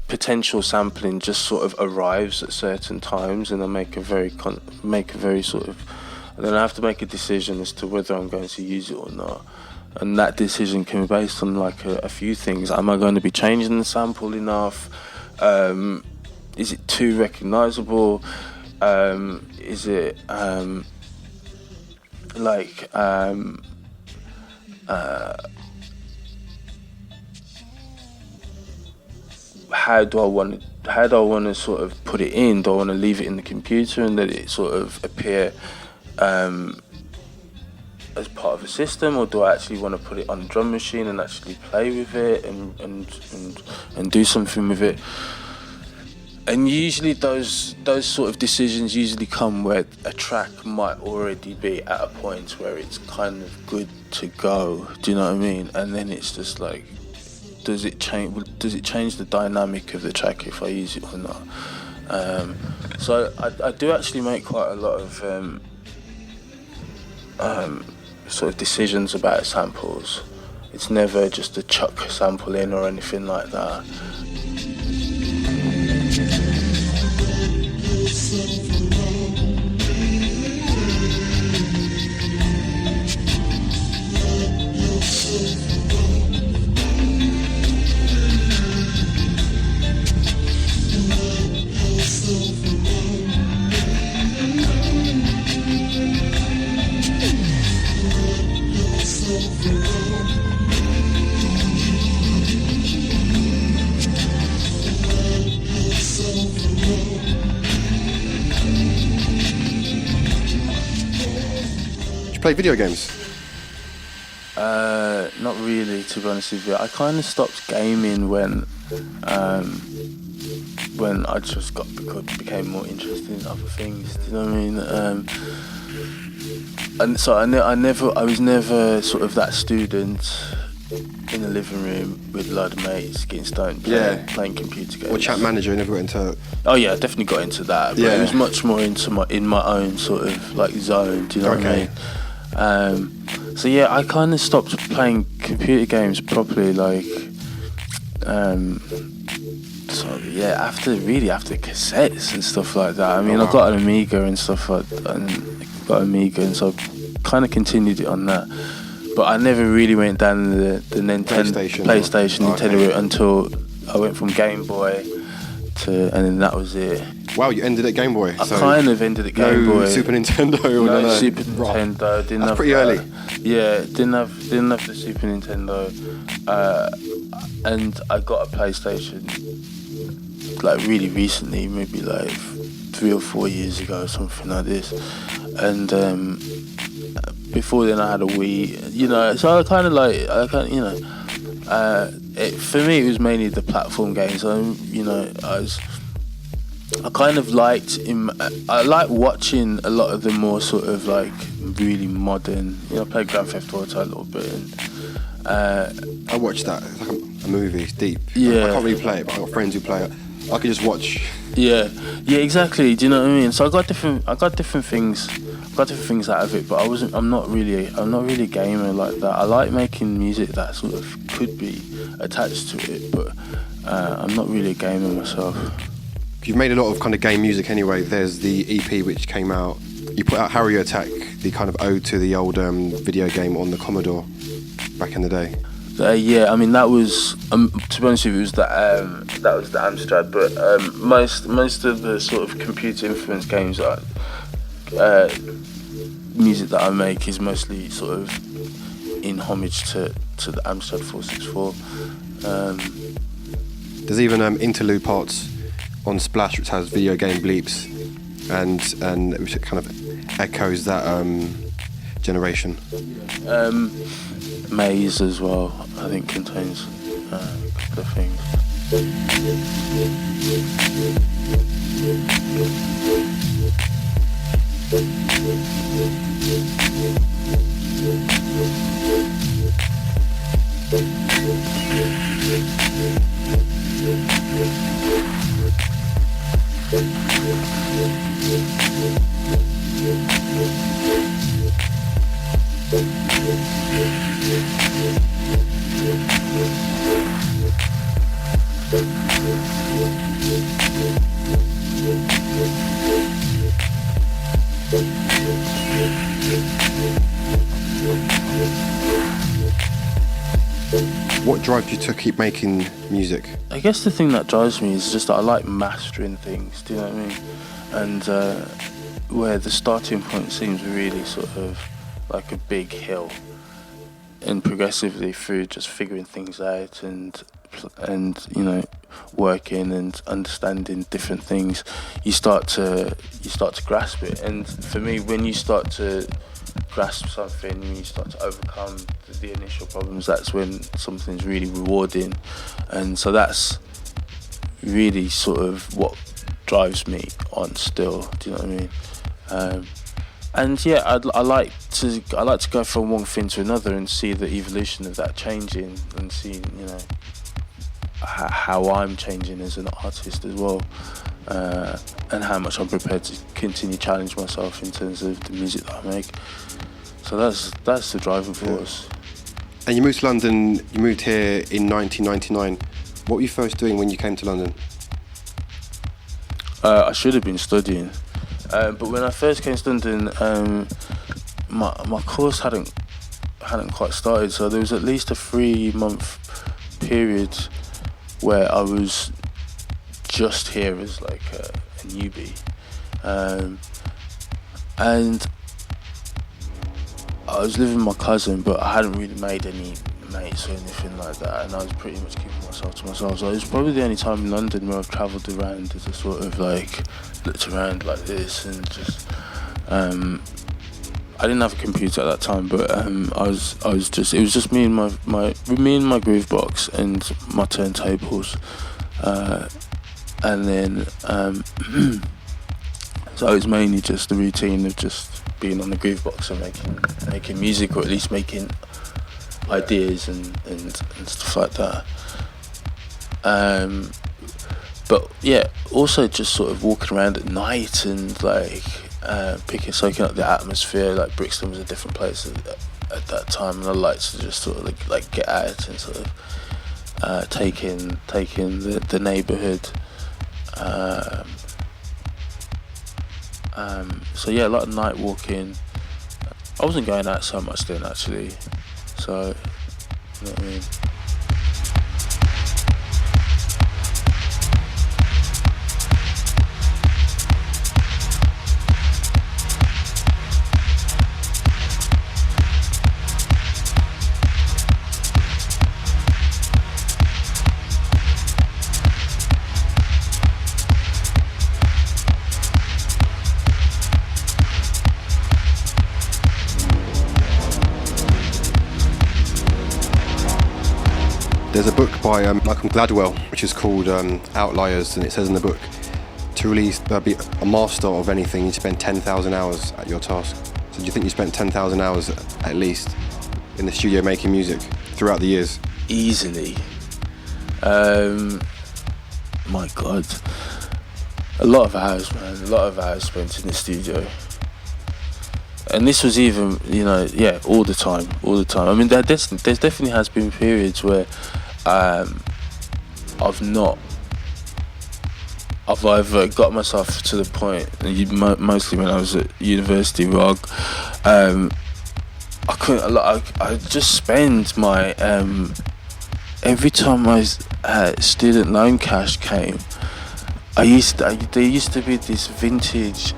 potential sampling just sort of arrives at certain times, and I make a very sort of, and then I have to make a decision as to whether I'm going to use it or not. And that decision can be based on like a few things. Am I going to be changing the sample enough? Is it too recognizable? Is it how do I want to sort of put it in? Do I want to leave it in the computer and let it sort of appear as part of a system, or do I actually want to put it on a drum machine and actually play with it and do something with it? And usually those sort of decisions usually come where a track might already be at a point where it's kind of good to go. Do you know what I mean? And then it's just like, does it change the dynamic of the track if I use it or not? So I do actually make quite a lot of sort of decisions about samples. It's never just a chuck sample in or anything like that. Play video games? Not really, to be honest with you. I kind of stopped gaming when I just became more interested in other things. Do you know what I mean? And so I was never sort of that student in the living room with a load of mates getting stoned playing computer games. Or chat manager, you never got into... Oh yeah, I definitely got into that, but it was much more in my own sort of like zone. Do you know what I mean? So yeah, I kind of stopped playing computer games properly, like after cassettes and stuff like that. I mean, I got an Amiga and stuff like that, and so I kind of continued it on that. But I never really went down the PlayStation Nintendo route until I went from Game Boy and then that was it. Wow, you ended at Game Boy. I kind of ended at Game Boy. Super Nintendo. No Super Nintendo. Didn't That's have pretty early. Yeah, didn't have the Super Nintendo, and I got a PlayStation like really recently, maybe like 3 or 4 years ago, something like this. And before then, I had a Wii. You know, so I kind of for me, it was mainly the platform games. I kind of liked I like watching a lot of the more sort of like really modern. You know, I played Grand Theft Auto a little bit, and I watched that. It's like a movie. It's deep. Yeah. I can't really play it, but I've got friends who play it. I could just watch. Yeah, exactly. Do you know what I mean? So I got different things out of it, but I'm not really a gamer like that. I like making music that sort of could be attached to it, but I'm not really a gamer myself. You've made a lot of kind of game music anyway. There's the EP which came out. You put out Harrier Attack, the kind of ode to the old video game on the Commodore back in the day. Yeah, I mean that was to be honest with you, that was the Amstrad, but most of the sort of computer influenced games music that I make is mostly sort of in homage to the Amstrad 464. There's even interlude parts on Splash, which has video game bleeps, and which kind of echoes that generation. Maze as well, I think, contains a couple of things. What drives you to keep making music? I guess the thing that drives me is just that I like mastering things, do you know what I mean? And where the starting point seems really sort of like a big hill, and progressively through just figuring things out and you know, working and understanding different things, you start to grasp it. And for me, when you start to grasp something, when you start to overcome the initial problems, that's when something's really rewarding. And so that's really sort of what drives me on still, do you know what I mean? And yeah, I like to go from one thing to another and see the evolution of that changing, and see, you know, how I'm changing as an artist as well, and how much I'm prepared to continue to challenge myself in terms of the music that I make. So that's the driving force. And you moved to London. You moved here in 1999. What were you first doing when you came to London? I should have been studying, but when I first came to London, my course hadn't quite started. So there was at least a 3-month period where I was just here as like a newbie, and I was living with my cousin, but I hadn't really made any mates or anything like that, and I was pretty much keeping myself to myself. So it was probably the only time in London where I've travelled around as a sort of like looked around like this, and just I didn't have a computer at that time, but it was just me and my groove box and my turntables, and then so it was mainly just the routine of just being on the groove box and making music, or at least making ideas and stuff like that. But yeah, also just sort of walking around at night and like soaking up the atmosphere. Like Brixton was a different place at that time, and I liked to just sort of like get out and sort of take in the neighbourhood. So yeah, a lot of night walking. I wasn't going out so much then, actually. So, you know what I mean? There's a book by Malcolm Gladwell, which is called Outliers, and it says in the book, to really be a master of anything, you spend 10,000 hours at your task. So do you think you spent 10,000 hours at least in the studio making music throughout the years? Easily. My God. A lot of hours, man. A lot of hours spent in the studio. And this was even, you know, yeah, all the time. I mean, there definitely has been periods where I've either got myself to the point, mostly when I was at university, where I couldn't. I just spend my every time my student loan cash came. There used to be this vintage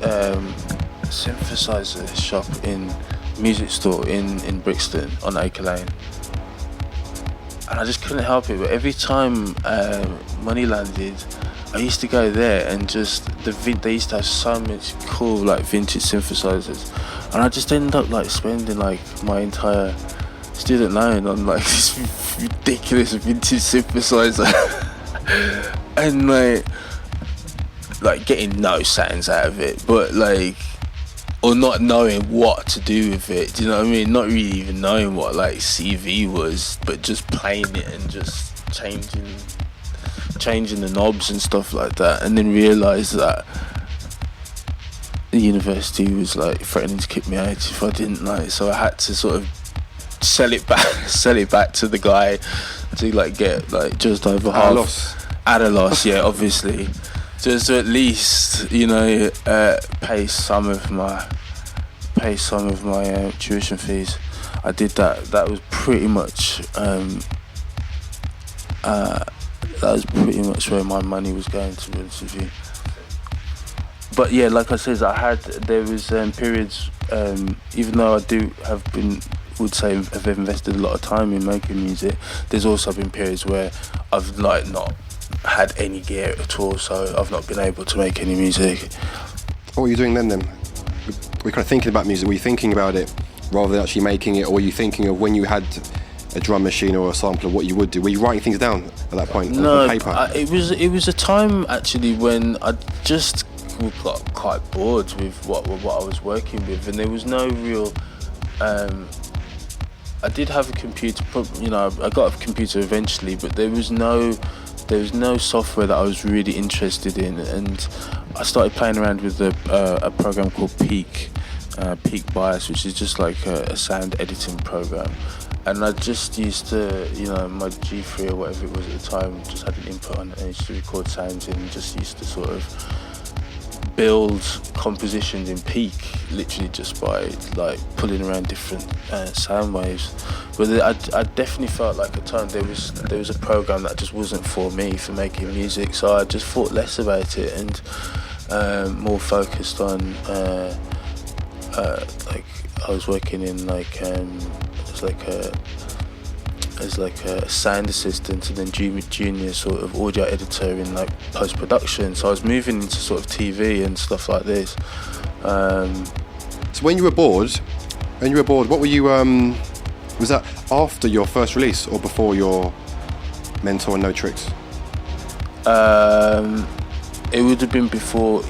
synthesizer shop in music store in Brixton on Acre Lane, and I just couldn't help it. But every time money landed, I used to go there and just they used to have so much cool like vintage synthesizers, and I just ended up like spending like my entire student loan on like this ridiculous vintage synthesizer and like getting no sounds out of it, but like, or not knowing what to do with it. Do you know what I mean? Not really even knowing what like CV was, but just playing it and just changing the knobs and stuff like that, and then realised that the university was like threatening to kick me out if I didn't like. So I had to sort of sell it back to the guy to like get like just over half at a loss. Yeah, obviously, just to at least pay some of my tuition fees. I did that. That was pretty much where my money was going, to be honest with you. But yeah, like I said, there was periods, even though I have invested a lot of time in making music, there's also been periods where I've like not had any gear at all, so I've not been able to make any music. What were you doing then? We're kind of thinking about music. Were you thinking about it rather than actually making it, or were you thinking of when you had a drum machine or a sampler, what you would do? Were you writing things down at that point? No, on paper? It was a time actually when I just got quite bored with what I was working with, and there was no real. I did have a computer, I got a computer eventually, but there was no software that I was really interested in, and I started playing around with a program called Peak Bias, which is just like a sound editing program. And I just used to, my G3 or whatever it was at the time, just had an input on it and used to record sounds in, and just used to sort of build compositions in Peak, literally just by like pulling around different sound waves. But I definitely felt like at the time there was a program that just wasn't for me for making music, so I just thought less about it and more focused on like I was working in like as a sound assistant and then junior sort of audio editor in like post-production, so I was moving into sort of TV and stuff like this. So when you were bored, what were you was that after your first release or before your Mentor and No Tricks? It would have been before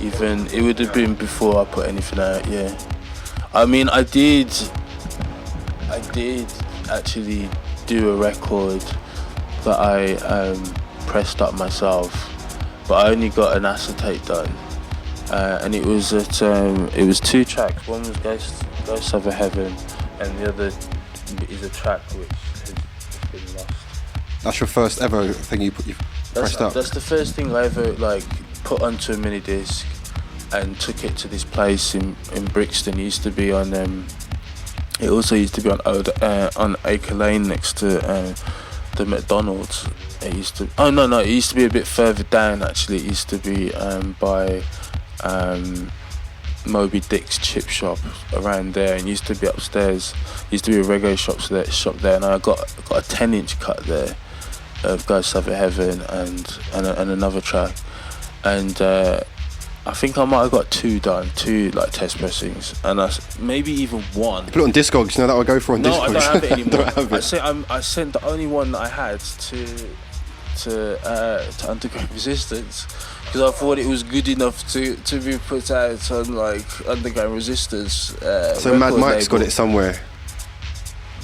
I put anything out, yeah. I mean, I did actually do a record that I pressed up myself, but I only got an acetate done, and it was 2 tracks. One was Ghosts of a Heaven, and the other is a track which has been lost. That's your first ever thing you pressed up? That's the first thing I ever like put onto a mini disc and took it to this place in Brixton. It used to be on it also used to be on Acre Lane next to the McDonald's. It used to it used to be a bit further down actually. It used to be by Moby Dick's chip shop around there, and used to be upstairs. Used to be a reggae shop there, and I got a 10-inch cut there of Ghosts of Heaven and another track, and I think I might have got 2 like test pressings, and maybe even 1. Put it on Discogs, that would go for on Discogs. No, I don't have it anymore. Don't have it. I sent the only one that I had to Underground Resistance, because I thought it was good enough to be put out on like Underground Resistance. So Mad Mike's got it somewhere.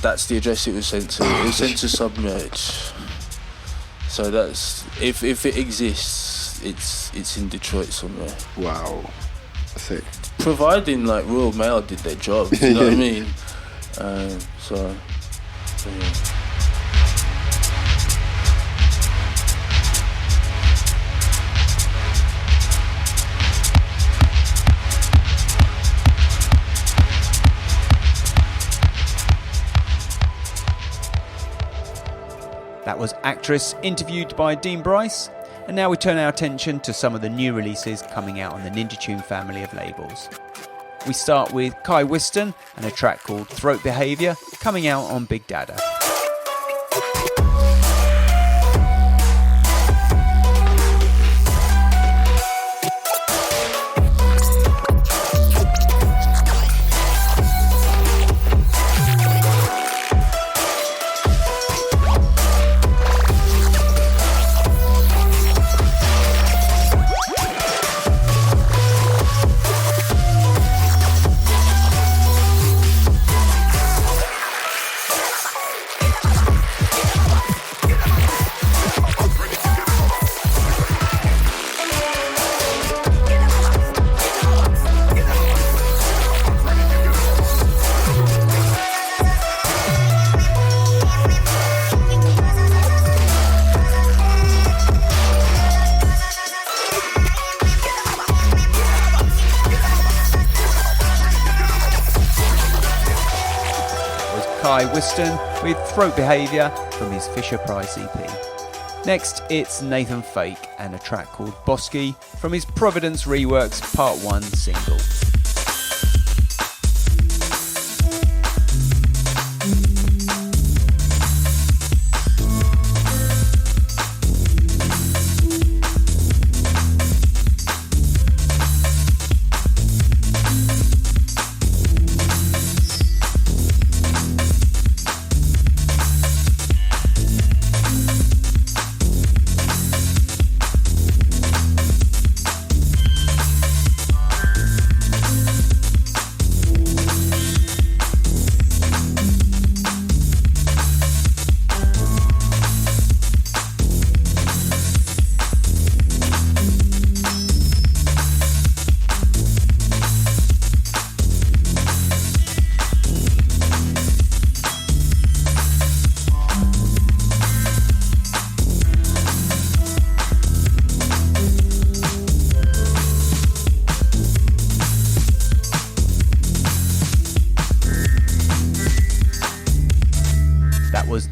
That's the address it was sent to. It was sent to Submerge. So that's if it exists. It's in Detroit somewhere. Wow, sick. Providing like Royal Mail did their job, you know what I mean? So yeah. That was Actress, interviewed by Dean Bryce. And now we turn our attention to some of the new releases coming out on the Ninja Tune family of labels. We start with Kai Whiston and a track called Throat Behaviour, coming out on Big Dada. Rakei Whiston with Throat Behaviour from his Fisher Price EP. Next, it's Nathan Fake and a track called Bosky from his Providence Reworks Part 1 single.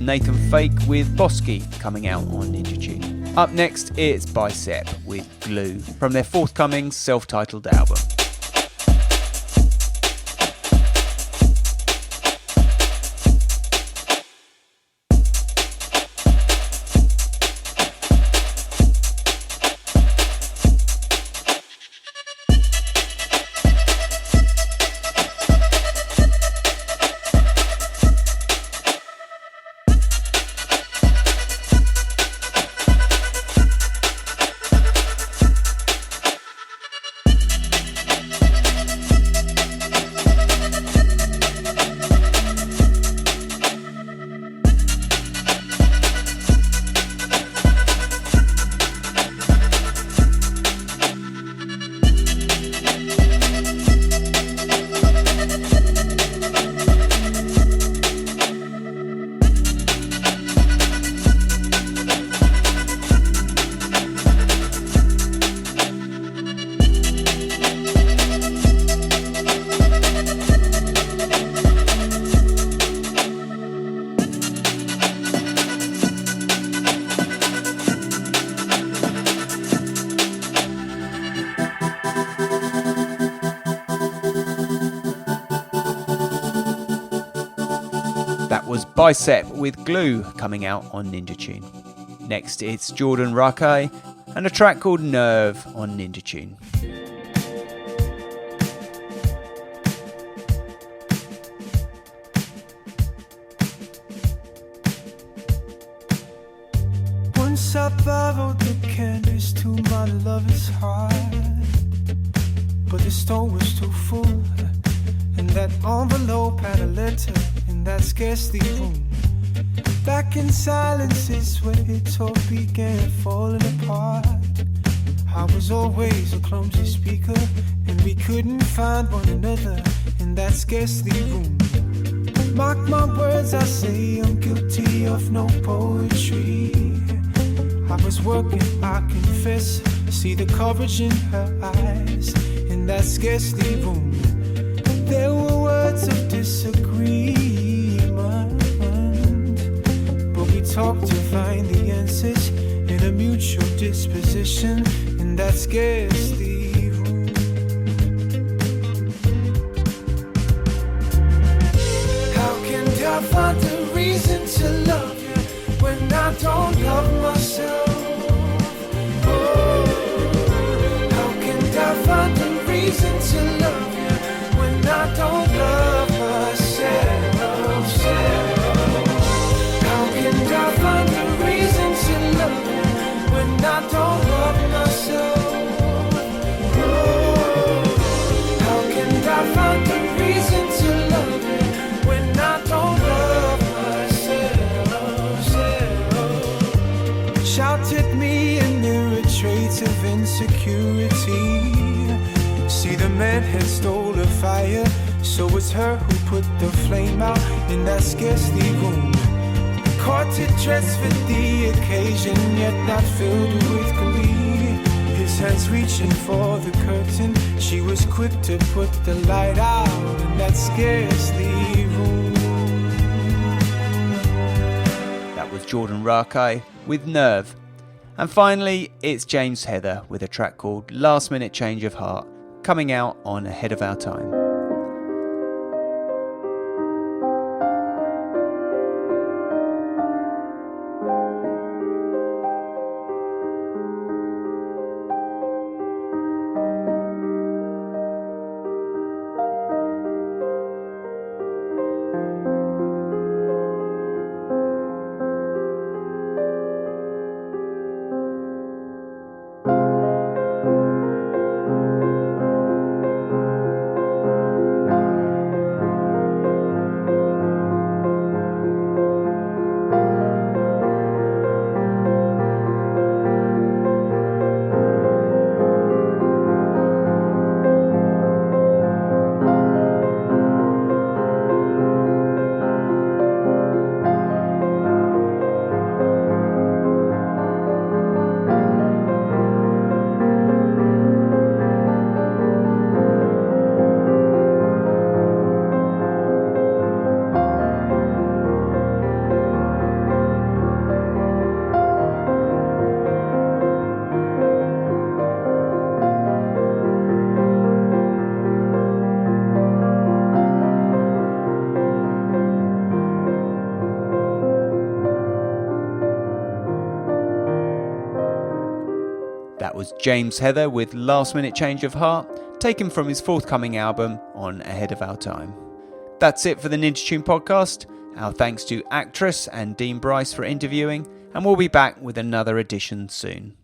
Nathan Fake with Bosky coming out on Ninja Tune. Up next, it's Bicep with Glue from their forthcoming self-titled album. Bicep with Glue coming out on Ninja Tune. Next, it's Jordan Rakei and a track called Nerve on Ninja Tune. Once I borrowed the canvas to my lover's heart, but the store was too full, and that envelope had a letter in that scarcely room. Back in silence is where it all began falling apart. I was always a clumsy speaker, and we couldn't find one another in that scarcely room. Mark my words, I say I'm guilty of no poetry. I was working, I confess, see the courage in her eyes in that scarcely room. There were words of disagreement, but we talked to find the answers in a mutual disposition in that scarcely room. How can I find a reason to love you when I don't love myself? Oh, how can I find a reason to love you when I don't love myself? How can I find a reason to love you when I don't love myself? Oh, how can I find a reason to love you when I don't love myself? Shout at me and there are traits of insecurity. See, the man had stole a fire, so it's her who put the flame out in that scarcely room. Caught to dress for the occasion, yet not filled with glee. His hands reaching for the curtain, she was quick to put the light out in that scarcely room. was Jordan Rakei with Nerve. And finally, it's James Heather with a track called Last Minute Change of Heart, coming out on Ahead of Our Time. That was James Heather with Last Minute Change of Heart, taken from his forthcoming album on Ahead of Our Time. That's it for the Ninja Tune podcast. Our thanks to Actress and Dean Bryce for interviewing, and we'll be back with another edition soon.